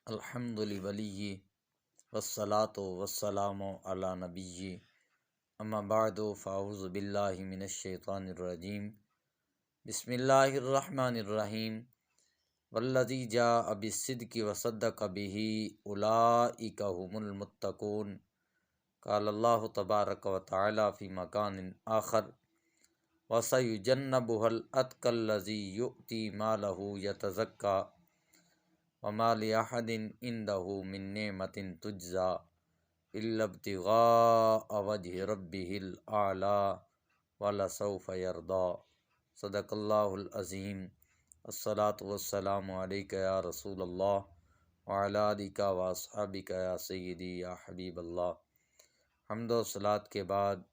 الحمد لولی والصلاة والسلام علی نبی اما بعد فاعوذ باللہ من الشیطان الرجیم بسم اللہ الرحمن الرحیم والذی جاء بالصدق وصدق به اولئک هم المتقون قال اللہ تبارک وتعالی فی مکان آخر وسیجنبها الاتقی الذی یؤتی مالہ یتزکی وما لأحد عنده من نعمة تجزى إلا ابتغاء وجه ربه الأعلى ولسوف يرضى صدق اللہ العظیم الصلاة والسلام علیک یا رسول اللہ وعلی آلک واصحابک یا سیدی یا حبیب اللہ۔ حمد و صلوات کے بعد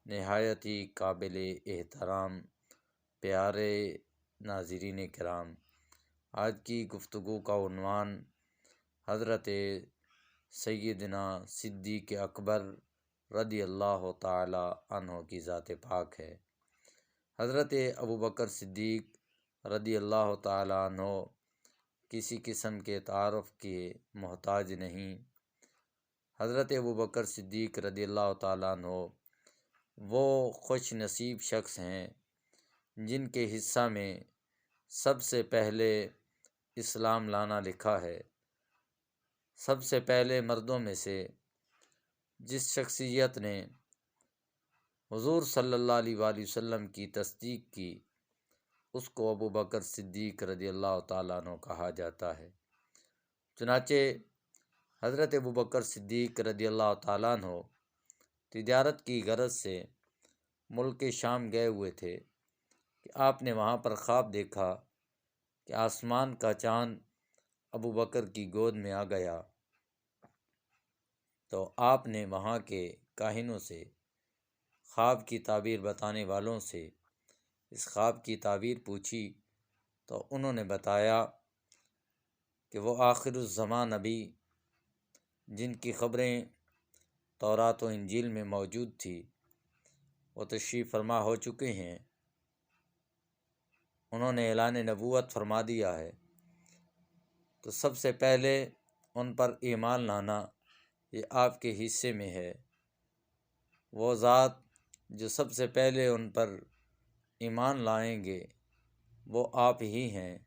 نہایت ہی قابل احترام پیارے ناظرین کرام، آج کی گفتگو کا عنوان حضرت سیدنا صدیق اکبر رضی اللہ تعالی عنہ کی ذات پاک ہے۔ حضرت ابوبکر صدیق رضی اللہ تعالی عنہ کسی قسم کے تعارف کے محتاج نہیں۔ حضرت ابوبکر صدیق رضی اللہ تعالی عنہ وہ خوش نصیب شخص ہیں جن کے حصہ میں سب سے پہلے اسلام لانا لکھا ہے۔ سب سے پہلے مردوں میں سے جس شخصیت نے حضور صلی اللہ علیہ وآلہ وسلم کی تصدیق کی اس کو ابوبکر صدیق رضی اللہ تعالیٰ عنہ کہا جاتا ہے۔ چنانچہ حضرت ابوبکر صدیق رضی اللہ تعالیٰ عنہ تجارت کی غرض سے ملک شام گئے ہوئے تھے کہ آپ نے وہاں پر خواب دیکھا کہ آسمان کا چاند ابوبکر کی گود میں آ گیا، تو آپ نے وہاں کے کاہنوں سے، خواب کی تعبیر بتانے والوں سے اس خواب کی تعبیر پوچھی، تو انہوں نے بتایا کہ وہ آخر الزمان نبی جن کی خبریں تورات و انجیل میں موجود تھی وہ تشریف فرما ہو چکے ہیں، انہوں نے اعلان نبوت فرما دیا ہے، تو سب سے پہلے ان پر ایمان لانا یہ آپ کے حصے میں ہے۔ وہ ذات جو سب سے پہلے ان پر ایمان لائیں گے وہ آپ ہی ہیں۔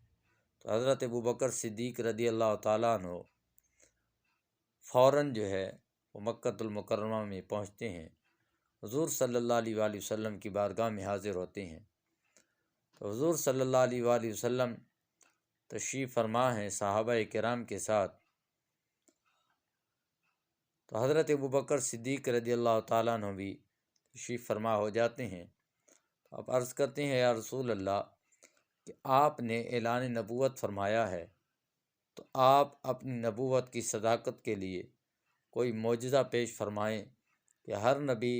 تو حضرت ابوبکر صدیق رضی اللہ تعالیٰ عنہ فوراً جو ہے وہ مکۃ المکرمہ میں پہنچتے ہیں، حضور صلی اللہ علیہ وآلہ وسلم کی بارگاہ میں حاضر ہوتے ہیں۔ تو حضور صلی اللہ علیہ وآلہ وسلم تشریف فرما ہیں صحابہ کرام کے ساتھ، تو حضرت ابوبکر صدیق رضی اللہ تعالیٰ عنہ بھی تشریف فرما ہو جاتے ہیں۔ تو آپ عرض کرتے ہیں یا رسول اللہ کہ آپ نے اعلان نبوت فرمایا ہے، تو آپ اپنی نبوت کی صداقت کے لیے کوئی معجزہ پیش فرمائیں کہ ہر نبی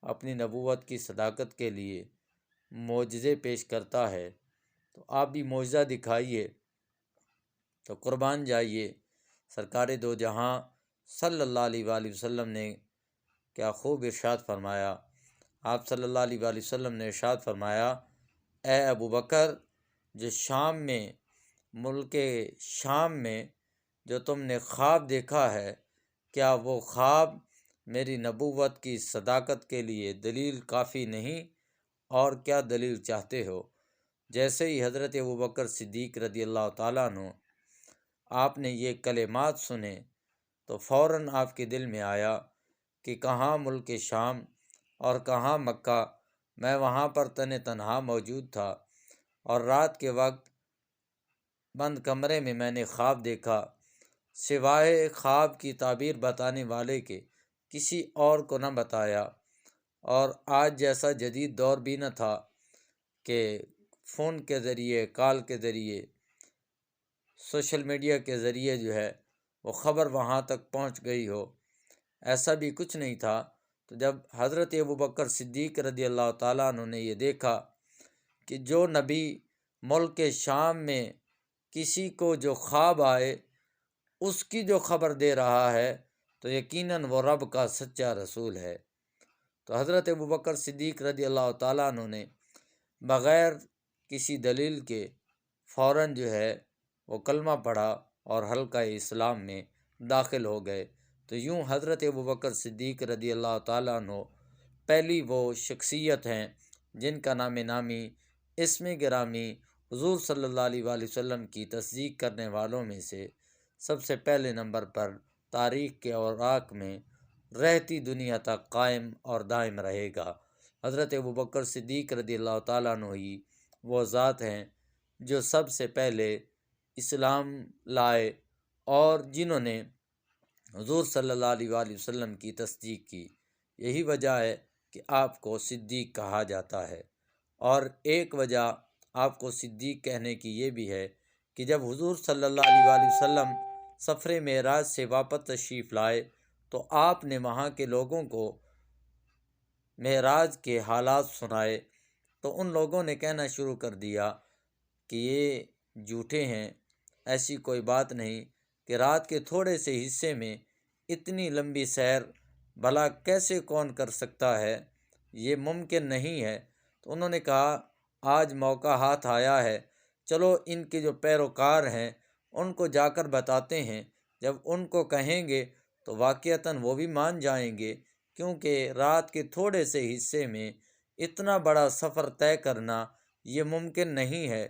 اپنی نبوت کی صداقت کے لیے معجزے پیش کرتا ہے، تو آپ بھی معجزہ دکھائیے۔ تو قربان جائیے، سرکار دو جہاں صلی اللہ علیہ وآلہ وسلم نے کیا خوب ارشاد فرمایا۔ آپ صلی اللہ علیہ وآلہ وسلم نے ارشاد فرمایا، اے ابوبکر، جو شام میں، ملک شام میں جو تم نے خواب دیکھا ہے، کیا وہ خواب میری نبوت کی صداقت کے لیے دلیل کافی نہیں؟ اور کیا دلیل چاہتے ہو؟ جیسے ہی حضرت ابوبکر صدیق رضی اللہ تعالیٰ عنہ آپ نے یہ کلمات سنے تو فوراً آپ کے دل میں آیا کہ کہاں ملک شام اور کہاں مکہ، میں وہاں پر تنہا موجود تھا، اور رات کے وقت بند کمرے میں نے خواب دیکھا، سوائے خواب کی تعبیر بتانے والے کے کسی اور کو نہ بتایا۔ اور آج جیسا جدید دور بھی نہ تھا کہ فون کے ذریعے، کال کے ذریعے، سوشل میڈیا کے ذریعے جو ہے وہ خبر وہاں تک پہنچ گئی ہو، ایسا بھی کچھ نہیں تھا۔ تو جب حضرت ابوبکر صدیق رضی اللہ تعالیٰ عنہ نے یہ دیکھا کہ جو نبی ملک شام میں کسی کو جو خواب آئے اس کی جو خبر دے رہا ہے، تو یقیناً وہ رب کا سچا رسول ہے۔ تو حضرت ابوبکر صدیق رضی اللہ تعالیٰ عنہ نے بغیر کسی دلیل کے فوراً جو ہے وہ کلمہ پڑھا اور حلقہ اسلام میں داخل ہو گئے۔ تو یوں حضرت ابوبکر صدیق رضی اللہ تعالیٰ عنہ پہلی وہ شخصیت ہیں جن کا نام نامی اسم گرامی حضور صلی اللہ علیہ وآلہ وسلم کی تصدیق کرنے والوں میں سے سب سے پہلے نمبر پر تاریخ کے اوراق میں رہتی دنیا تک قائم اور دائم رہے گا۔ حضرت ابوبکر صدیق رضی اللہ تعالیٰ عنہ ہی وہ ذات ہیں جو سب سے پہلے اسلام لائے اور جنہوں نے حضور صلی اللہ علیہ وآلہ وسلم کی تصدیق کی۔ یہی وجہ ہے کہ آپ کو صدیق کہا جاتا ہے۔ اور ایک وجہ آپ کو صدیق کہنے کی یہ بھی ہے کہ جب حضور صلی اللہ علیہ وآلہ وسلم سفر معراج سے واپس تشریف لائے تو آپ نے وہاں کے لوگوں کو معراج کے حالات سنائے، تو ان لوگوں نے کہنا شروع کر دیا کہ یہ جھوٹے ہیں، ایسی کوئی بات نہیں کہ رات کے تھوڑے سے حصے میں اتنی لمبی سیر بھلا کیسے کون کر سکتا ہے، یہ ممکن نہیں ہے۔ تو انہوں نے کہا آج موقع ہاتھ آیا ہے، چلو ان کے جو پیروکار ہیں ان کو جا کر بتاتے ہیں، جب ان کو کہیں گے تو واقعتاً وہ بھی مان جائیں گے، کیونکہ رات کے تھوڑے سے حصے میں اتنا بڑا سفر طے کرنا یہ ممکن نہیں ہے۔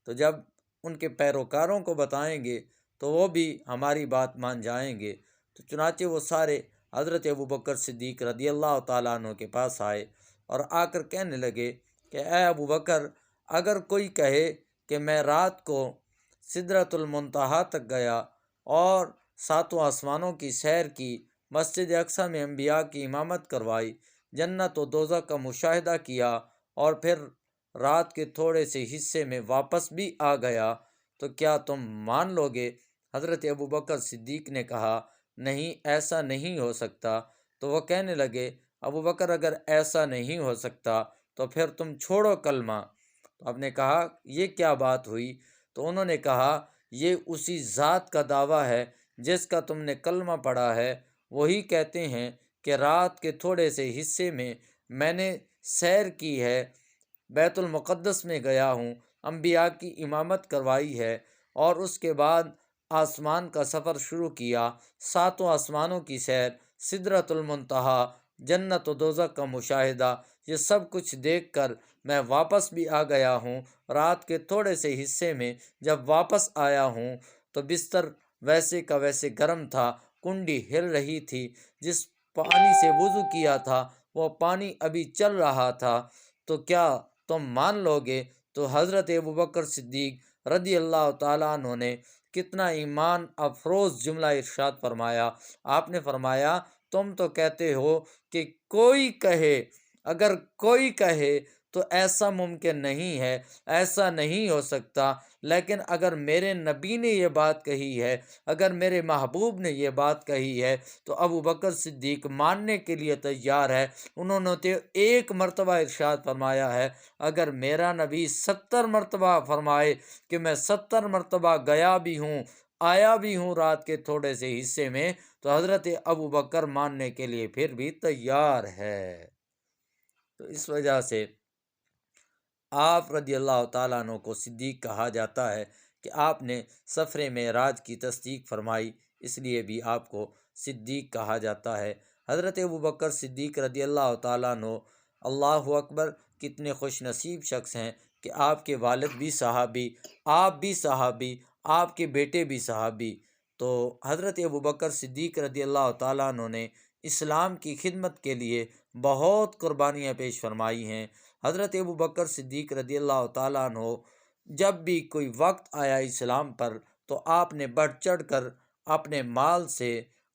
تو جب ان کے پیروکاروں کو بتائیں گے تو وہ بھی ہماری بات مان جائیں گے۔ تو چنانچہ وہ سارے حضرت ابوبکر صدیق رضی اللہ تعالیٰ عنہ کے پاس آئے اور آ کر کہنے لگے کہ اے ابوبکر، اگر کوئی کہے کہ میں رات کو سدرۃ المنتہا تک گیا اور ساتوں آسمانوں کی سیر کی، مسجد اقصیٰ میں انبیاء کی امامت کروائی، جنت و دوزخ کا مشاہدہ کیا اور پھر رات کے تھوڑے سے حصے میں واپس بھی آ گیا، تو کیا تم مان لو گے؟ حضرت ابوبکر صدیق نے کہا نہیں، ایسا نہیں ہو سکتا۔ تو وہ کہنے لگے ابوبکر اگر ایسا نہیں ہو سکتا تو پھر تم چھوڑو کلمہ۔ تو آپ نے کہا یہ کیا بات ہوئی؟ تو انہوں نے کہا یہ اسی ذات کا دعویٰ ہے جس کا تم نے کلمہ پڑھا ہے، وہی کہتے ہیں کہ رات کے تھوڑے سے حصے میں نے سیر کی ہے، بیت المقدس میں گیا ہوں، انبیاء کی امامت کروائی ہے، اور اس کے بعد آسمان کا سفر شروع کیا، ساتوں آسمانوں کی سیر، سدرۃ المنتہا، جنت و دوزخ کا مشاہدہ، یہ سب کچھ دیکھ کر میں واپس بھی آ گیا ہوں۔ رات کے تھوڑے سے حصے میں جب واپس آیا ہوں تو بستر ویسے کا ویسے گرم تھا، کنڈی ہل رہی تھی، جس پانی سے وضو کیا تھا وہ پانی ابھی چل رہا تھا، تو کیا تم مان لو گے؟ تو حضرت ابوبکر صدیق رضی اللہ تعالیٰ عنہ نے کتنا ایمان افروز جملہ ارشاد فرمایا۔ آپ نے فرمایا تم تو کہتے ہو کہ کوئی کہے، اگر کوئی کہے تو ایسا ممکن نہیں ہے، ایسا نہیں ہو سکتا، لیکن اگر میرے نبی نے یہ بات کہی ہے، اگر میرے محبوب نے یہ بات کہی ہے تو ابوبکر صدیق ماننے کے لیے تیار ہے۔ انہوں نے تو ایک مرتبہ ارشاد فرمایا ہے، اگر میرا نبی 70 مرتبہ فرمائے کہ میں 70 مرتبہ گیا بھی ہوں، آیا بھی ہوں رات کے تھوڑے سے حصے میں، تو حضرت ابوبکر ماننے کے لیے پھر بھی تیار ہے۔ تو اس وجہ سے آپ رضی اللہ تعالیٰ عنہ کو صدیق کہا جاتا ہے کہ آپ نے سفر معراج کی تصدیق فرمائی، اس لیے بھی آپ کو صدیق کہا جاتا ہے۔ حضرت ابوبکر صدیق رضی اللہ تعالیٰ عنہ، اللہ اکبر، کتنے خوش نصیب شخص ہیں کہ آپ کے والد بھی صحابی، آپ بھی صحابی، آپ کے بیٹے بھی صحابی۔ تو حضرت ابوبکر صدیق رضی اللہ تعالیٰ عنہ نے اسلام کی خدمت کے لیے بہت قربانیاں پیش فرمائی ہیں۔ حضرت ابوبکر صدیق رضی اللہ تعالیٰ عنہ جب بھی کوئی وقت آیا اسلام پر تو آپ نے بڑھ چڑھ کر اپنے مال سے،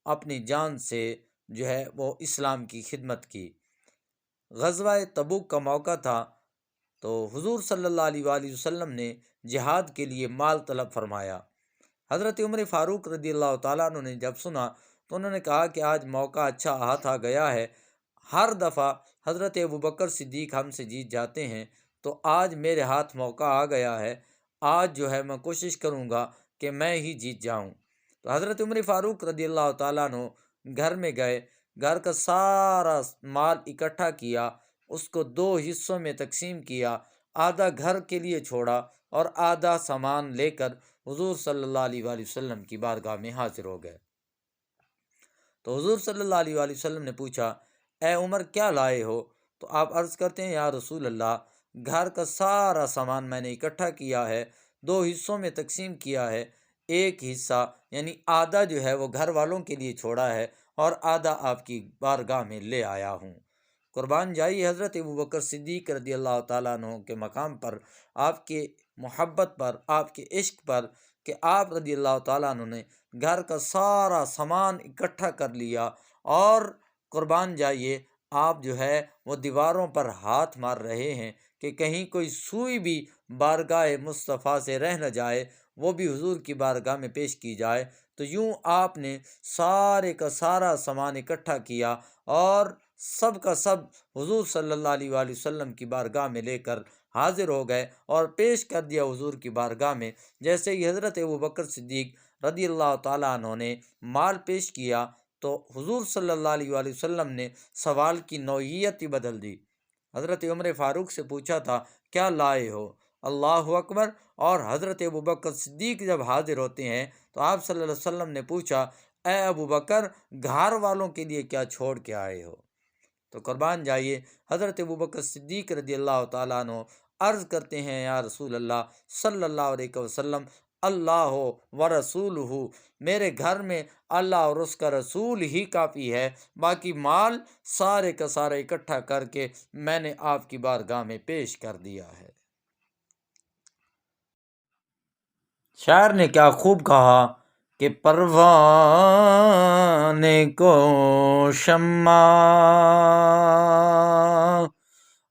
اپنی جان سے جو ہے وہ اسلام کی خدمت کی۔ غزوہ تبوک کا موقع تھا تو حضور صلی اللہ علیہ وآلہ وسلم نے جہاد کے لیے مال طلب فرمایا۔ حضرت عمر فاروق رضی اللہ تعالیٰ عنہ نے جب سنا تو انہوں نے کہا کہ آج موقع اچھا ہاتھ آ گیا ہے، ہر دفعہ حضرت ابوبکر صدیق ہم سے جیت جاتے ہیں، تو آج میرے ہاتھ موقع آ گیا ہے، آج جو ہے میں کوشش کروں گا کہ میں ہی جیت جاؤں۔ تو حضرت عمر فاروق رضی اللہ تعالیٰ عنہ گھر میں گئے، گھر کا سارا مال اکٹھا کیا، اس کو 2 حصوں میں تقسیم کیا، آدھا گھر کے لیے چھوڑا اور آدھا سامان لے کر حضور صلی اللہ علیہ وآلہ وسلم کی بارگاہ میں حاضر ہو گئے۔ تو حضور صلی اللہ علیہ وآلہ وسلم نے پوچھا، اے عمر کیا لائے ہو؟ تو آپ عرض کرتے ہیں، یا رسول اللہ، گھر کا سارا سامان میں نے اکٹھا کیا ہے، 2 حصوں میں تقسیم کیا ہے، ایک حصہ یعنی آدھا جو ہے وہ گھر والوں کے لیے چھوڑا ہے اور آدھا آپ کی بارگاہ میں لے آیا ہوں۔ قربان جائیے حضرت ابوبکر صدیق رضی اللہ تعالیٰ عنہ کے مقام پر، آپ کے محبت پر، آپ کے عشق پر، کہ آپ رضی اللہ تعالیٰ عنہ نے گھر کا سارا سامان اکٹھا کر لیا، اور قربان جائیے آپ جو ہے وہ دیواروں پر ہاتھ مار رہے ہیں کہ کہیں کوئی سوئی بھی بارگاہ مصطفیٰ سے رہ نہ جائے، وہ بھی حضور کی بارگاہ میں پیش کی جائے۔ تو یوں آپ نے سارے کا سارا سامان اکٹھا کیا اور سب کا سب حضور صلی اللہ علیہ وآلہ وسلم کی بارگاہ میں لے کر حاضر ہو گئے اور پیش کر دیا حضور کی بارگاہ میں۔ جیسے ہی حضرت ابوبکر صدیق رضی اللہ تعالیٰ عنہ نے مال پیش کیا تو حضور صلی اللہ علیہ وآلہ وسلم نے سوال کی نوعیت ہی بدل دی۔ حضرت عمر فاروق سے پوچھا تھا، کیا لائے ہو؟ اللہ اکبر! اور حضرت ابوبکر صدیق جب حاضر ہوتے ہیں تو آپ صلی اللہ علیہ وسلم نے پوچھا، اے ابوبکر، گھر والوں کے لیے کیا چھوڑ کے آئے ہو؟ تو قربان جائیے حضرت ابوبکر صدیق رضی اللہ تعالیٰ عنہ عرض کرتے ہیں، یا رسول اللہ صلی اللہ علیہ وسلم، اللہ و رسولہ، میرے گھر میں اللہ اور اس کا رسول ہی کافی ہے، باقی مال سارے کا سارا اکٹھا کر کے میں نے آپ کی بارگاہ میں پیش کر دیا ہے۔ شاعر نے کیا خوب کہا کہ پروانے کو شمع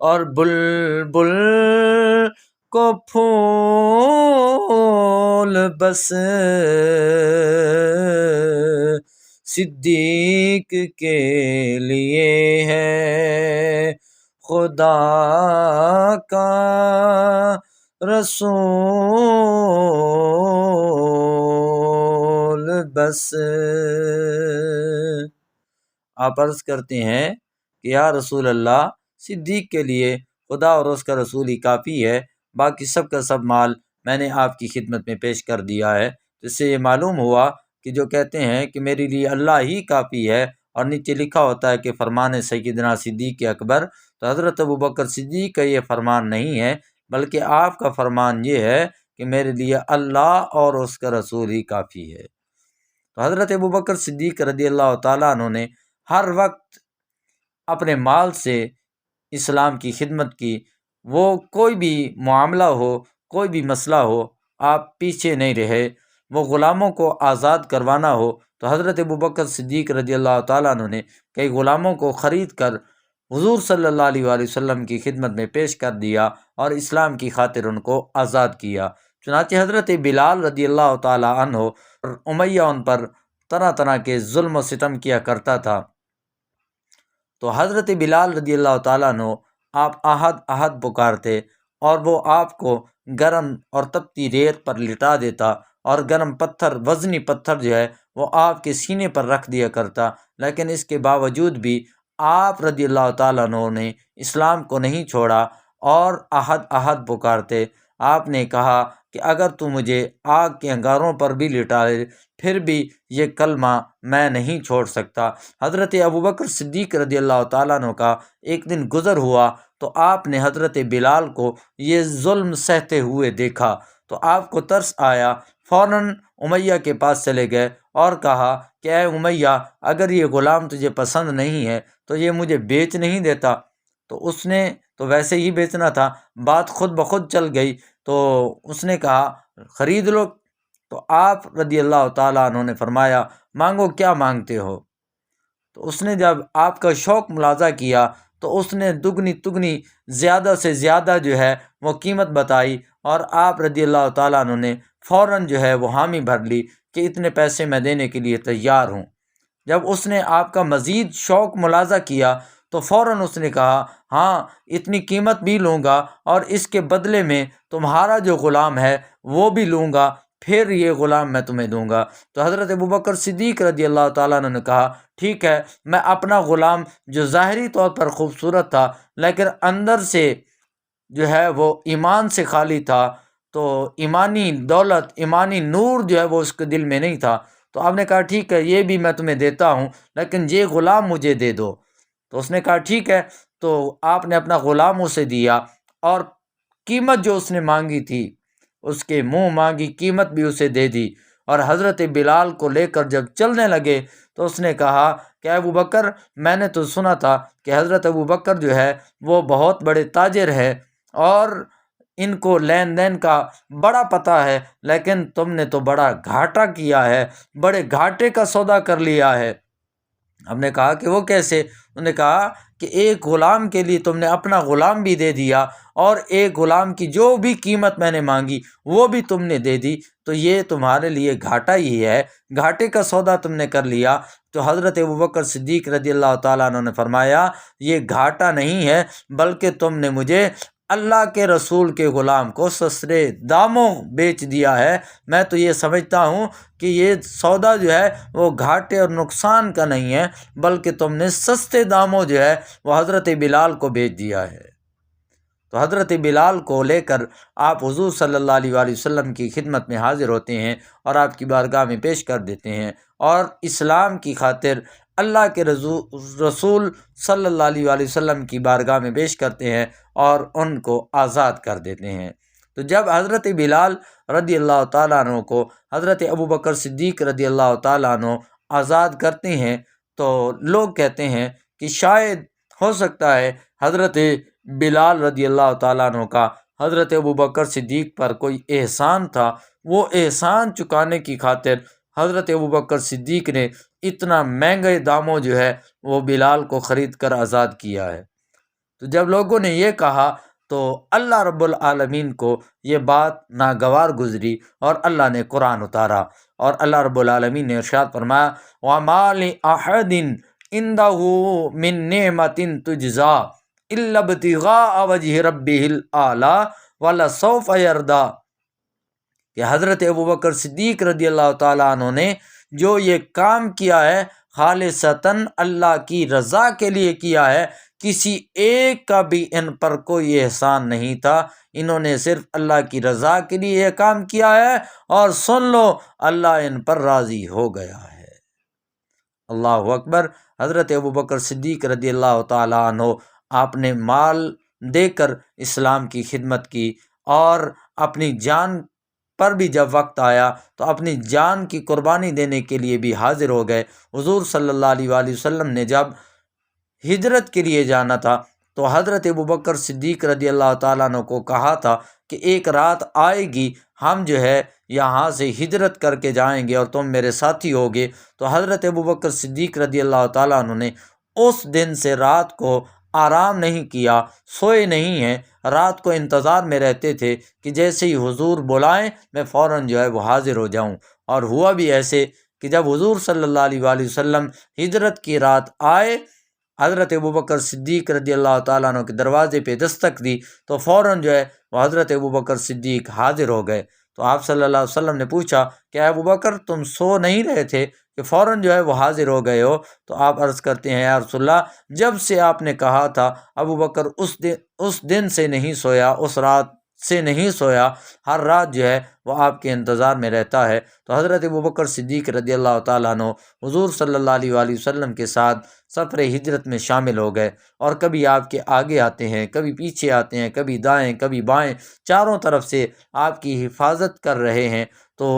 اور بلبل کو پھول بس صدیق کے لیے ہے خدا کا رسول بس۔ آپ عرض کرتے ہیں کہ یا رسول اللہ، صدیق کے لیے خدا اور اس کا رسول ہی کافی ہے، باقی سب کا سب مال میں نے آپ کی خدمت میں پیش کر دیا ہے۔ تو اس سے یہ معلوم ہوا کہ جو کہتے ہیں کہ میرے لیے اللہ ہی کافی ہے، اور نیچے لکھا ہوتا ہے کہ فرمان سیدنا صدیق اکبر، تو حضرت ابوبکر صدیق کا یہ فرمان نہیں ہے، بلکہ آپ کا فرمان یہ ہے کہ میرے لیے اللہ اور اس کا رسول ہی کافی ہے۔ تو حضرت ابوبکر صدیق رضی اللہ تعالیٰ عنہ نے ہر وقت اپنے مال سے اسلام کی خدمت کی۔ وہ کوئی بھی معاملہ ہو، کوئی بھی مسئلہ ہو، آپ پیچھے نہیں رہے۔ وہ غلاموں کو آزاد کروانا ہو تو حضرت ابوبکر صدیق رضی اللہ تعالیٰ عنہ نے کئی غلاموں کو خرید کر حضور صلی اللہ علیہ وآلہ وسلم کی خدمت میں پیش کر دیا اور اسلام کی خاطر ان کو آزاد کیا۔ چنانچہ حضرت بلال رضی اللہ تعالیٰ عنہ اور امیہ ان پر طرح طرح کے ظلم و ستم کیا کرتا تھا، تو حضرت بلال رضی اللہ تعالیٰ عنہ آپ احد احد پکارتے اور وہ آپ کو گرم اور تپتی ریت پر لٹا دیتا، اور گرم پتھر، وزنی پتھر جو ہے وہ آپ کے سینے پر رکھ دیا کرتا، لیکن اس کے باوجود بھی آپ رضی اللہ تعالیٰ عنہ نے اسلام کو نہیں چھوڑا اور احد احد پکارتے۔ آپ نے کہا کہ اگر تو مجھے آگ کے انگاروں پر بھی لٹائے پھر بھی یہ کلمہ میں نہیں چھوڑ سکتا۔ حضرت ابوبکر صدیق رضی اللہ تعالیٰ عنہ کا ایک دن گزر ہوا تو آپ نے حضرت بلال کو یہ ظلم سہتے ہوئے دیکھا تو آپ کو ترس آیا، فوراً امیہ کے پاس چلے گئے اور کہا کہ اے امیہ، اگر یہ غلام تجھے پسند نہیں ہے تو یہ مجھے بیچ نہیں دیتا؟ تو اس نے تو ویسے ہی بیچنا تھا، بات خود بخود چل گئی، تو اس نے کہا خرید لو۔ تو آپ رضی اللہ تعالیٰ عنہ نے فرمایا، مانگو کیا مانگتے ہو؟ تو اس نے جب آپ کا شوق ملاحظہ کیا تو اس نے دگنی تگنی زیادہ سے زیادہ جو ہے وہ قیمت بتائی، اور آپ رضی اللہ تعالیٰ عنہ نے فوراً جو ہے وہ حامی بھر لی کہ اتنے پیسے میں دینے کے لیے تیار ہوں۔ جب اس نے آپ کا مزید شوق ملاحظہ کیا تو فوراً اس نے کہا، ہاں اتنی قیمت بھی لوں گا اور اس کے بدلے میں تمہارا جو غلام ہے وہ بھی لوں گا، پھر یہ غلام میں تمہیں دوں گا۔ تو حضرت ابوبکر صدیق رضی اللہ تعالیٰ عنہ نے کہا، ٹھیک ہے، میں اپنا غلام جو ظاہری طور پر خوبصورت تھا لیکن اندر سے جو ہے وہ ایمان سے خالی تھا، تو ایمانی دولت، ایمانی نور جو ہے وہ اس کے دل میں نہیں تھا۔ تو آپ نے کہا ٹھیک ہے، یہ بھی میں تمہیں دیتا ہوں، لیکن یہ غلام مجھے دے دو۔ تو اس نے کہا ٹھیک ہے۔ تو آپ نے اپنا غلام اسے دیا، اور قیمت جو اس نے مانگی تھی، اس کے منہ مانگی قیمت بھی اسے دے دی۔ اور حضرت بلال کو لے کر جب چلنے لگے تو اس نے کہا کہ ابو بکر، میں نے تو سنا تھا کہ حضرت ابو بکر جو ہے وہ بہت بڑے تاجر ہے اور ان کو لین دین کا بڑا پتہ ہے، لیکن تم نے تو بڑا گھاٹا کیا ہے، بڑے گھاٹے کا سودا کر لیا ہے۔ ہم نے کہا کہ وہ کیسے؟ انہوں نے کہا کہ ایک غلام کے لیے تم نے اپنا غلام بھی دے دیا، اور ایک غلام کی جو بھی قیمت میں نے مانگی وہ بھی تم نے دے دی، تو یہ تمہارے لیے گھاٹا ہی ہے، گھاٹے کا سودا تم نے کر لیا۔ تو حضرت ابوبکر صدیق رضی اللہ تعالیٰ عنہ نے فرمایا یہ گھاٹا نہیں ہے، بلکہ تم نے مجھے اللہ کے رسول کے غلام کو سستے داموں بیچ دیا ہے۔ میں تو یہ سمجھتا ہوں کہ یہ سودا جو ہے وہ گھاٹے اور نقصان کا نہیں ہے، بلکہ تم نے سستے داموں جو ہے وہ حضرت بلال کو بیچ دیا ہے۔ تو حضرت بلال کو لے کر آپ حضور صلی اللہ علیہ وآلہ وسلم کی خدمت میں حاضر ہوتے ہیں اور آپ کی بارگاہ میں پیش کر دیتے ہیں، اور اسلام کی خاطر اللہ کے رسول صلی اللہ علیہ وآلہ وسلم کی بارگاہ میں پیش کرتے ہیں اور ان کو آزاد کر دیتے ہیں۔ تو جب حضرت بلال رضی اللہ تعالیٰ عنہ کو حضرت ابوبکر صدیق رضی اللہ تعالیٰ عنہ آزاد کرتے ہیں تو لوگ کہتے ہیں کہ شاید ہو سکتا ہے حضرت بلال رضی اللہ تعالیٰ عنہ کا حضرت ابوبکر صدیق پر کوئی احسان تھا، وہ احسان چکانے کی خاطر حضرت ابوبکر صدیق نے اتنا مہنگے داموں جو ہے وہ بلال کو خرید کر آزاد کیا ہے۔ تو جب لوگوں نے یہ کہا تو اللہ رب العالمین کو یہ بات ناگوار گزری، اور اللہ نے قرآن اتارا، اور اللہ رب العالمین نے ارشاد فرمایا وَمَا لِأَحَدٍ عِندَهُ مِن نِعْمَةٍ تُجْزَىٰ إِلَّا ابْتِغَاءَ وَجْهِ رَبِّهِ الْأَعْلَىٰ وَلَسَوْفَ يَرْضَىٰ، کہ حضرت ابوبکر صدیق رضی اللہ تعالیٰ عنہ نے جو یہ کام کیا ہے خالصتاً اللہ کی رضا کے لیے کیا ہے، کسی ایک کا بھی ان پر کوئی احسان نہیں تھا، انہوں نے صرف اللہ کی رضا کے لیے یہ کام کیا ہے، اور سن لو اللہ ان پر راضی ہو گیا ہے۔ اللہ اکبر۔ حضرت ابوبکر صدیق رضی اللہ تعالیٰ عنہ آپ نے مال دے کر اسلام کی خدمت کی، اور اپنی جان پر بھی جب وقت آیا تو اپنی جان کی قربانی دینے کے لیے بھی حاضر ہو گئے۔ حضور صلی اللہ علیہ وآلہ وسلم نے جب ہجرت کے لیے جانا تھا تو حضرت ابوبکر صدیق رضی اللہ تعالیٰ عنہ کو کہا تھا کہ ایک رات آئے گی، ہم جو ہے یہاں سے ہجرت کر کے جائیں گے اور تم میرے ساتھی ہوگے۔ تو حضرت ابوبکر صدیق رضی اللہ تعالیٰ عنہ نے اس دن سے رات کو آرام نہیں کیا، سوئے نہیں ہیں، رات کو انتظار میں رہتے تھے کہ جیسے ہی حضور بلائیں میں فوراً جو ہے وہ حاضر ہو جاؤں۔ اور ہوا بھی ایسے کہ جب حضور صلی اللہ علیہ وآلہ وسلم ہجرت کی رات آئے، حضرت ابوبکر صدیق رضی اللہ تعالیٰ عنہ کے دروازے پہ دستک دی تو فوراً جو ہے وہ حضرت ابوبکر صدیق حاضر ہو گئے۔ تو آپ صلی اللہ علیہ وسلم نے پوچھا کہ ابوبکر تم سو نہیں رہے تھے کہ فوراً جو ہے وہ حاضر ہو گئے ہو؟ تو آپ عرض کرتے ہیں یا رسول اللہ، جب سے آپ نے کہا تھا ابوبکر اس دن سے نہیں سویا، اس رات سے نہیں سویا، ہر رات جو ہے وہ آپ کے انتظار میں رہتا ہے۔ تو حضرت ابوبکر صدیق رضی اللہ تعالیٰ عنہ حضور صلی اللہ علیہ وآلہ وسلم کے ساتھ سفر ہجرت میں شامل ہو گئے، اور کبھی آپ کے آگے آتے ہیں، کبھی پیچھے آتے ہیں، کبھی دائیں کبھی بائیں، چاروں طرف سے آپ کی حفاظت کر رہے ہیں۔ تو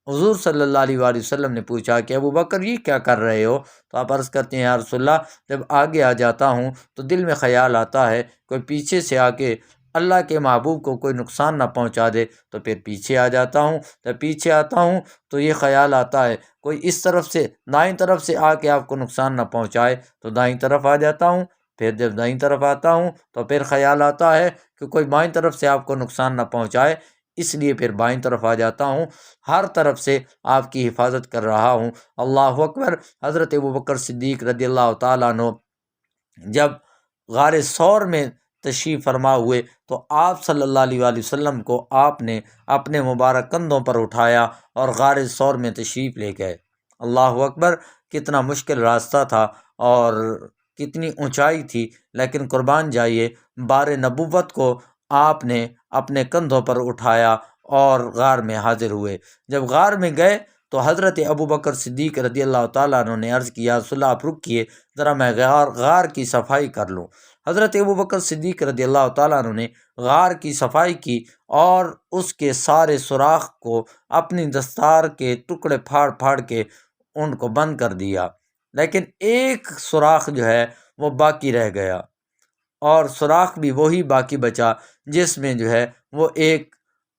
حضور صلی اللہ علیہ وآلہ وسلم نے پوچھا کہ ابوبکر یہ کیا کر رہے ہو؟ تو آپ عرض کرتے ہیں یا رسول اللہ، جب آگے آ جاتا ہوں تو دل میں خیال آتا ہے کوئی پیچھے سے آ کے اللہ کے محبوب کو کوئی نقصان نہ پہنچا دے، تو پھر پیچھے آ جاتا ہوں۔ جب پیچھے آتا ہوں تو یہ خیال آتا ہے کوئی اس طرف سے دائیں طرف سے آ کے آپ کو نقصان نہ پہنچائے، تو دائیں طرف آ جاتا ہوں۔ پھر جب دائیں طرف آتا ہوں تو پھر خیال آتا ہے کہ کوئی بائیں طرف سے آپ کو نقصان نہ پہنچائے، اس لیے پھر بائیں طرف آ جاتا ہوں۔ ہر طرف سے آپ کی حفاظت کر رہا ہوں۔ اللہ اکبر۔ حضرت ابوبکر صدیق رضی اللہ تعالیٰ عنہ جب غار ثور میں تشریف فرما ہوئے تو آپ صلی اللہ علیہ وآلہ وسلم کو آپ نے اپنے مبارک کندھوں پر اٹھایا اور غار ثور میں تشریف لے گئے۔ اللہ اکبر۔ کتنا مشکل راستہ تھا اور کتنی اونچائی تھی، لیکن قربان جائیے بار نبوت کو آپ نے اپنے کندھوں پر اٹھایا اور غار میں حاضر ہوئے۔ جب غار میں گئے تو حضرت ابوبکر صدیق رضی اللہ تعالیٰ عنہ نے عرض کیا، رسول اللہ آپ رکیے، ذرا میں غار کی صفائی کر لوں۔ حضرت ابوبکر صدیق رضی اللہ تعالیٰ عنہ نے غار کی صفائی کی اور اس کے سارے سوراخ کو اپنی دستار کے ٹکڑے پھاڑ پھاڑ کے ان کو بند کر دیا، لیکن ایک سوراخ جو ہے وہ باقی رہ گیا، اور سوراخ بھی وہی باقی بچا جس میں جو ہے وہ ایک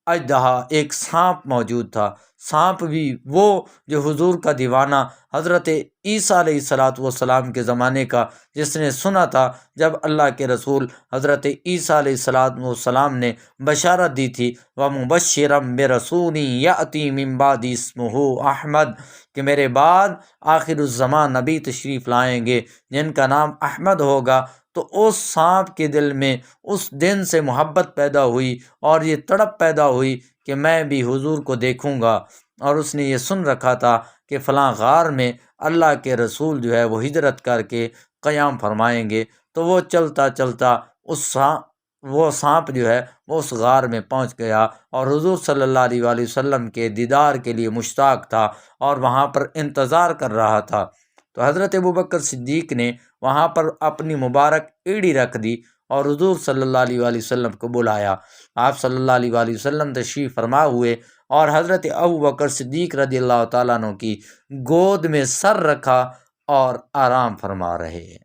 اژدہا، ایک سانپ موجود تھا۔ سانپ بھی وہ جو حضور کا دیوانہ حضرت عیسیٰ علیہ السلام کے زمانے کا، جس نے سنا تھا جب اللہ کے رسول حضرت عیسیٰ علیہ السلام نے بشارت دی تھی، وَمُبَشِّرًا بِرَسُولٍ يَأْتِي مِن بَعْدِي اسْمُهُ احمد، کہ میرے بعد آخر الزمان نبی تشریف لائیں گے جن کا نام احمد ہوگا۔ تو اس سانپ کے دل میں اس دن سے محبت پیدا ہوئی اور یہ تڑپ پیدا ہوئی کہ میں بھی حضور کو دیکھوں گا، اور اس نے یہ سن رکھا تھا کہ فلاں غار میں اللہ کے رسول جو ہے وہ ہجرت کر کے قیام فرمائیں گے۔ تو وہ چلتا چلتا وہ سانپ جو ہے وہ اس غار میں پہنچ گیا اور حضور صلی اللہ علیہ وآلہ وسلم کے دیدار کے لیے مشتاق تھا اور وہاں پر انتظار کر رہا تھا۔ تو حضرت ابوبکر صدیق نے وہاں پر اپنی مبارک ایڑی رکھ دی اور حضور صلی اللہ علیہ وآلہ وسلم کو بلایا۔ آپ صلی اللہ علیہ وآلہ وسلم تشریف فرما ہوئے اور حضرت ابوبکر صدیق رضی اللہ تعالیٰ عنہ کی گود میں سر رکھا اور آرام فرما رہے ہیں۔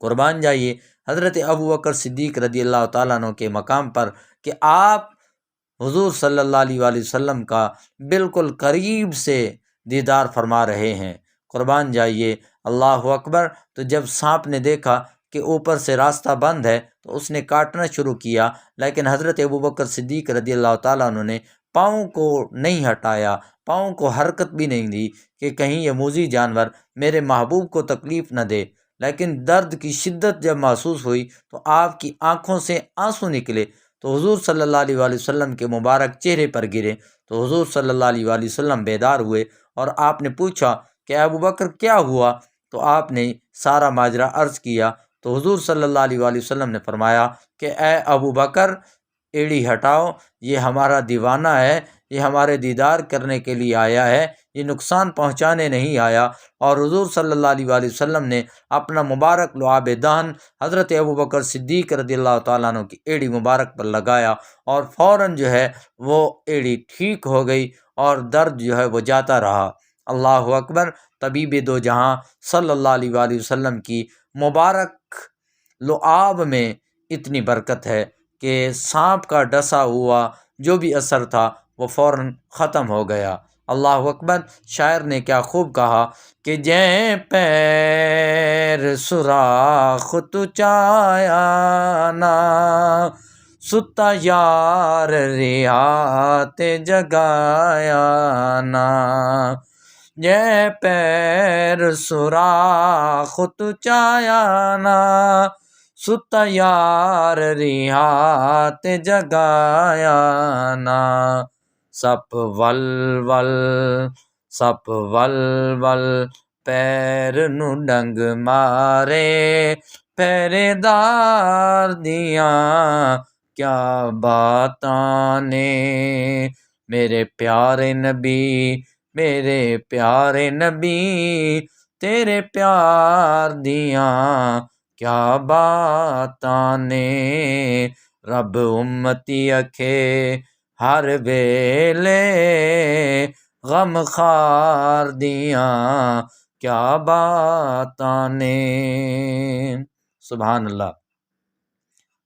قربان جائیے حضرت ابوبکر صدیق رضی اللہ تعالیٰ عنہ کے مقام پر کہ آپ حضور صلی اللہ علیہ وآلہ وسلم کا بالکل قریب سے دیدار فرما رہے ہیں۔ قربان جائیے، اللہ اکبر۔ تو جب سانپ نے دیکھا کہ اوپر سے راستہ بند ہے تو اس نے کاٹنا شروع کیا، لیکن حضرت ابوبکر صدیق رضی اللہ تعالیٰ عنہ نے پاؤں کو نہیں ہٹایا، پاؤں کو حرکت بھی نہیں دی کہ کہیں یہ موذی جانور میرے محبوب کو تکلیف نہ دے۔ لیکن درد کی شدت جب محسوس ہوئی تو آپ کی آنکھوں سے آنسو نکلے، تو حضور صلی اللہ علیہ وآلہ وسلم کے مبارک چہرے پر گرے۔ تو حضور صلی اللہ علیہ وآلہ وسلم بیدار ہوئے اور آپ نے پوچھا کہ ابوبکر کیا ہوا؟ تو آپ نے سارا ماجرا عرض کیا۔ تو حضور صلی اللہ علیہ وآلہ وسلم نے فرمایا کہ اے ابوبکر، ایڑی ہٹاؤ، یہ ہمارا دیوانہ ہے، یہ ہمارے دیدار کرنے کے لیے آیا ہے، یہ نقصان پہنچانے نہیں آیا۔ اور حضور صلی اللہ علیہ وآلہ وسلم نے اپنا مبارک لعاب دہن حضرت ابوبکر صدیق رضی اللہ تعالیٰ عنہ کی ایڑی مبارک پر لگایا اور فوراً جو ہے وہ ایڑی ٹھیک ہو گئی اور درد جو ہے وہ جاتا رہا۔ اللہ اکبر۔ طبیب دو جہاں صلی اللہ علیہ وآلہ وسلم کی مبارک لعاب میں اتنی برکت ہے کہ سانپ کا ڈسا ہوا جو بھی اثر تھا وہ فوراً ختم ہو گیا۔ اللہ اکبر۔ شاعر نے کیا خوب کہا کہ جیں پیر سوراخ تو چایا نا، ستا یار ریات جگایا نا، جیں پیر سوراخ تو چایا نا، ستا یار ریات جگایا نا، سپ ول ول سپ ول ول پیر نو ڈنگ مارے، پہرے دار دیاں کیا باتاں نے، میرے پیارے نبی، میرے پیارے نبی، تیرے پیار دیاں کیا باتاں نے، رب امتی اکھے ہر ویلے، غم خار دیاں کیا باتاں نے۔ سبحان اللہ۔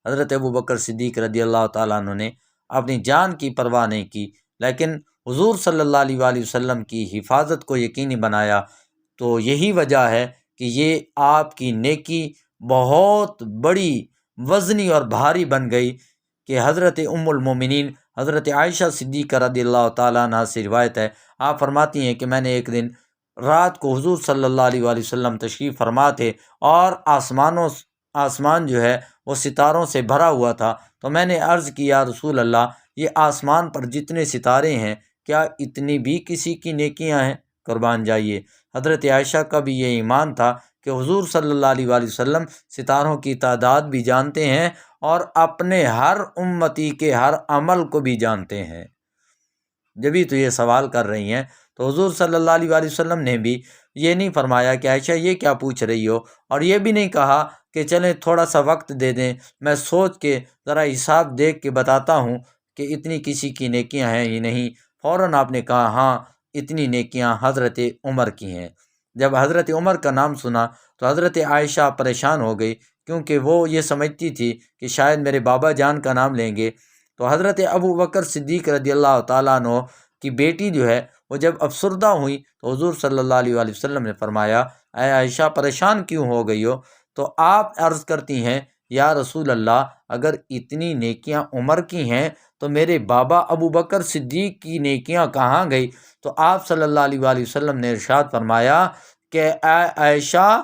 حضرت ابوبکر صدیق رضی اللہ تعالیٰ عنہ نے اپنی جان کی پرواہ نہیں کی، لیکن حضور صلی اللہ علیہ وآلہ وسلم کی حفاظت کو یقینی بنایا۔ تو یہی وجہ ہے کہ یہ آپ کی نیکی بہت بڑی، وزنی اور بھاری بن گئی کہ حضرت ام المومنین حضرت عائشہ صدیقہ رضی اللہ تعالیٰ عنہ سے روایت ہے، آپ فرماتی ہیں کہ میں نے ایک دن رات کو حضور صلی اللہ علیہ وآلہ وسلم تشریف فرما تھے اور آسمان جو ہے وہ ستاروں سے بھرا ہوا تھا، تو میں نے عرض کیا رسول اللہ، یہ آسمان پر جتنے ستارے ہیں کیا اتنی بھی کسی کی نیکیاں ہیں؟ قربان جائیے، حضرت عائشہ کا بھی یہ ایمان تھا کہ حضور صلی اللہ علیہ وآلہ وسلم ستاروں کی تعداد بھی جانتے ہیں اور اپنے ہر امتی کے ہر عمل کو بھی جانتے ہیں۔ جبھی تو یہ سوال کر رہی ہیں، تو حضور صلی اللہ علیہ وآلہ وسلم نے بھی یہ نہیں فرمایا کہ عائشہ یہ کیا پوچھ رہی ہو، اور یہ بھی نہیں کہا کہ چلیں تھوڑا سا وقت دے دیں، میں سوچ کے ذرا حساب دیکھ کے بتاتا ہوں کہ اتنی کسی کی نیکیاں ہیں ہی نہیں۔ فوراً آپ نے کہا ہاں اتنی نیکیاں حضرت عمر کی ہیں۔ جب حضرت عمر کا نام سنا تو حضرت عائشہ پریشان ہو گئی، کیونکہ وہ یہ سمجھتی تھی کہ شاید میرے بابا جان کا نام لیں گے۔ تو حضرت ابو بکر صدیق رضی اللہ تعالیٰ عنہ کی بیٹی جو ہے وہ جب افسردہ ہوئی تو حضور صلی اللہ علیہ وآلہ وسلم نے فرمایا اے عائشہ پریشان کیوں ہو گئی ہو؟ تو آپ عرض کرتی ہیں یا رسول اللہ اگر اتنی نیکیاں عمر کی ہیں تو میرے بابا ابو بکر صدیق کی نیکیاں کہاں گئی؟ تو آپ صلی اللہ علیہ وآلہ وسلم نے ارشاد فرمایا کہ اے عائشہ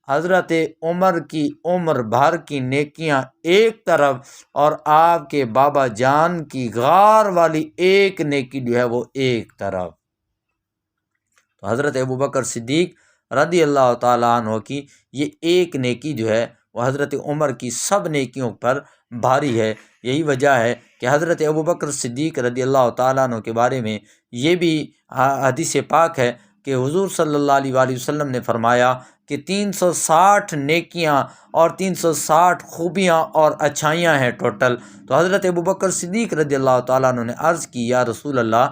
حضرت عمر کی عمر بھر کی نیکیاں ایک طرف اور آپ کے بابا جان کی غار والی ایک نیکی جو ہے وہ ایک طرف۔ تو حضرت ابوبکر صدیق رضی اللہ تعالیٰ عنہ کی یہ ایک نیکی جو ہے وہ حضرت عمر کی سب نیکیوں پر بھاری ہے۔ یہی وجہ ہے کہ حضرت ابوبکر صدیق رضی اللہ تعالیٰ عنہ کے بارے میں یہ بھی حدیث پاک ہے کہ حضور صلی اللہ علیہ وآلہ وسلم نے فرمایا کہ 360 نیکیاں اور 360 خوبیاں اور اچھائیاں ہیں ٹوٹل۔ تو حضرت ابوبکر صدیق رضی اللہ تعالیٰ عنہ نے عرض کی یا رسول اللہ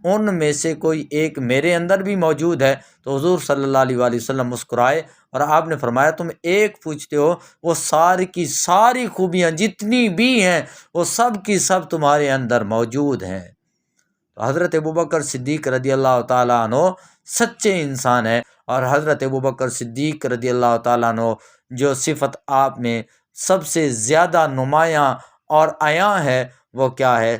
ان میں سے کوئی ایک میرے اندر بھی موجود ہے؟ تو حضور صلی اللہ علیہ وآلہ وسلم مسکرائے اور آپ نے فرمایا تم ایک پوچھتے ہو، وہ ساری کی ساری خوبیاں جتنی بھی ہیں وہ سب کی سب تمہارے اندر موجود ہیں۔ تو حضرت ابوبکر صدیق رضی اللہ تعالیٰ عنہ سچے انسان ہے، اور حضرت ابوبکر صدیق رضی اللہ تعالیٰ عنہ جو صفت آپ میں سب سے زیادہ نمایاں اور عیاں ہے وہ کیا ہے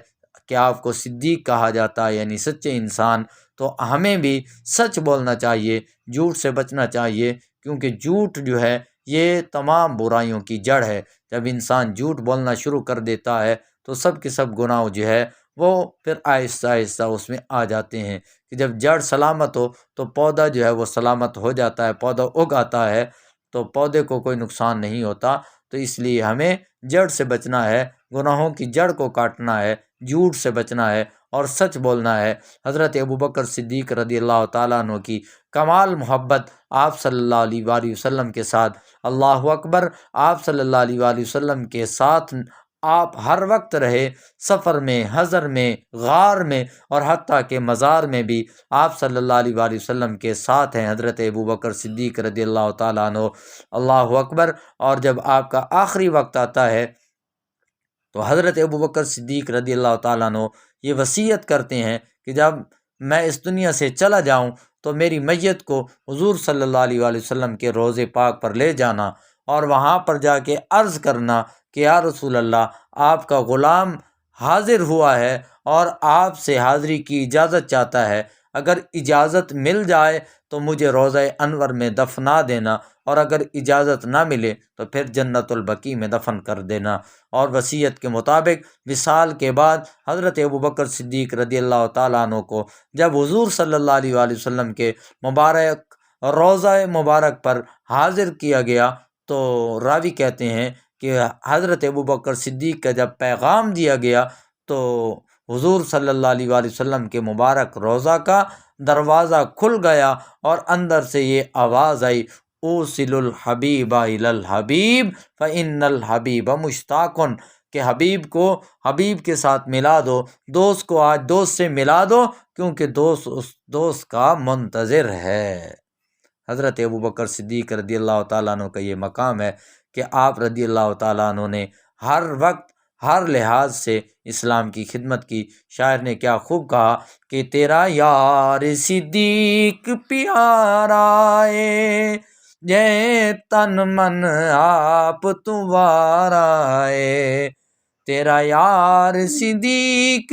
کہ آپ کو صدیق کہا جاتا ہے، یعنی سچے انسان۔ تو ہمیں بھی سچ بولنا چاہیے، جھوٹ سے بچنا چاہیے، کیونکہ جھوٹ جو ہے یہ تمام برائیوں کی جڑ ہے۔ جب انسان جھوٹ بولنا شروع کر دیتا ہے تو سب کے سب گناہ جو ہے وہ پھر آہستہ آہستہ اس میں آ جاتے ہیں، کہ جب جڑ سلامت ہو تو پودا جو ہے وہ سلامت ہو جاتا ہے، پودا اگ آتا ہے تو پودے کو کوئی نقصان نہیں ہوتا۔ تو اس لیے ہمیں جڑ سے بچنا ہے، گناہوں کی جڑ کو کاٹنا ہے، جھوٹ سے بچنا ہے اور سچ بولنا ہے۔ حضرت ابوبکر صدیق رضی اللہ تعالیٰ عنہ کی کمال محبت آپ صلی اللہ علیہ وآلہ وسلم کے ساتھ، اللہ اکبر، آپ صلی اللہ علیہ وآلہ وسلم کے ساتھ آپ ہر وقت رہے، سفر میں، حضر میں، غار میں، اور حتیٰ کہ مزار میں بھی آپ صلی اللہ علیہ وآلہ وسلم کے ساتھ ہیں حضرت ابوبکر صدیق رضی اللہ تعالیٰ عنہ، اللہ اکبر۔ اور جب آپ کا آخری وقت آتا ہے تو حضرت ابوبکر صدیق رضی اللہ تعالیٰ عنہ یہ وصیت کرتے ہیں کہ جب میں اس دنیا سے چلا جاؤں تو میری میت کو حضور صلی اللہ علیہ وآلہ وسلم کے روض پاک پر لے جانا اور وہاں پر جا کے عرض کرنا کہ یا رسول اللہ آپ کا غلام حاضر ہوا ہے اور آپ سے حاضری کی اجازت چاہتا ہے، اگر اجازت مل جائے تو مجھے روضہ انور میں دفنا دینا، اور اگر اجازت نہ ملے تو پھر جنت البقیع میں دفن کر دینا۔ اور وصیت کے مطابق وصال کے بعد حضرت ابوبکر صدیق رضی اللہ تعالیٰ عنہ کو جب حضور صلی اللہ علیہ وآلہ وسلم کے مبارک روضہ مبارک پر حاضر کیا گیا تو راوی کہتے ہیں کہ حضرت ابوبکر صدیق کا جب پیغام دیا گیا تو حضور صلی اللہ علیہ وآلہ وسلم کے مبارک روضہ کا دروازہ کھل گیا اور اندر سے یہ آواز آئی اوصل الحبیب الی الحبیب فإن الحبیب مشتاق، کہ حبیب کو حبیب کے ساتھ ملا دو، دوست کو آج دوست سے ملا دو، کیونکہ دوست اس دوست کا منتظر ہے۔ حضرت ابوبکر صدیق رضی اللہ تعالیٰ عنہ کا یہ مقام ہے کہ آپ رضی اللہ تعالیٰ عنہ نے ہر وقت ہر لحاظ سے اسلام کی خدمت کی۔ شاعر نے کیا خوب کہا کہ تیرا یار صدیق پیارا ہے، جے تن من آپ تمہارا ہے، تیرا یار صدیق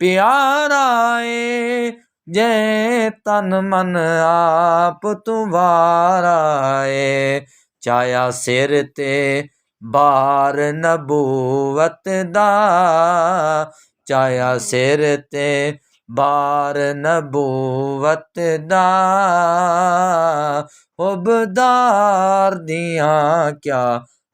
پیارا ہے، جے تن من آپ تمہارا ہے، چایا سر تے بار نبوت دا، چایا سر تے بار نبوت دا، حبدار دیاں کیا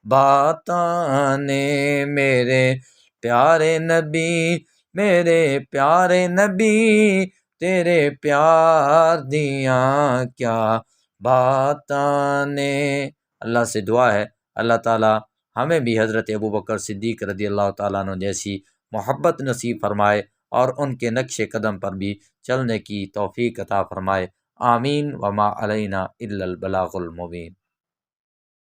باتاں نے میرے پیارے نبی، میرے پیارے نبی، تیرے پیار دیاں کیا باتاں نے۔ اللہ سے دعا ہے اللہ تعالیٰ ہمیں بھی حضرت ابوبکر صدیق رضی اللہ تعالیٰ عنہ جیسی محبت نصیب فرمائے اور ان کے نقش قدم پر بھی چلنے کی توفیق عطا فرمائے۔ آمین۔ وما علینا الا البلاغ المبین۔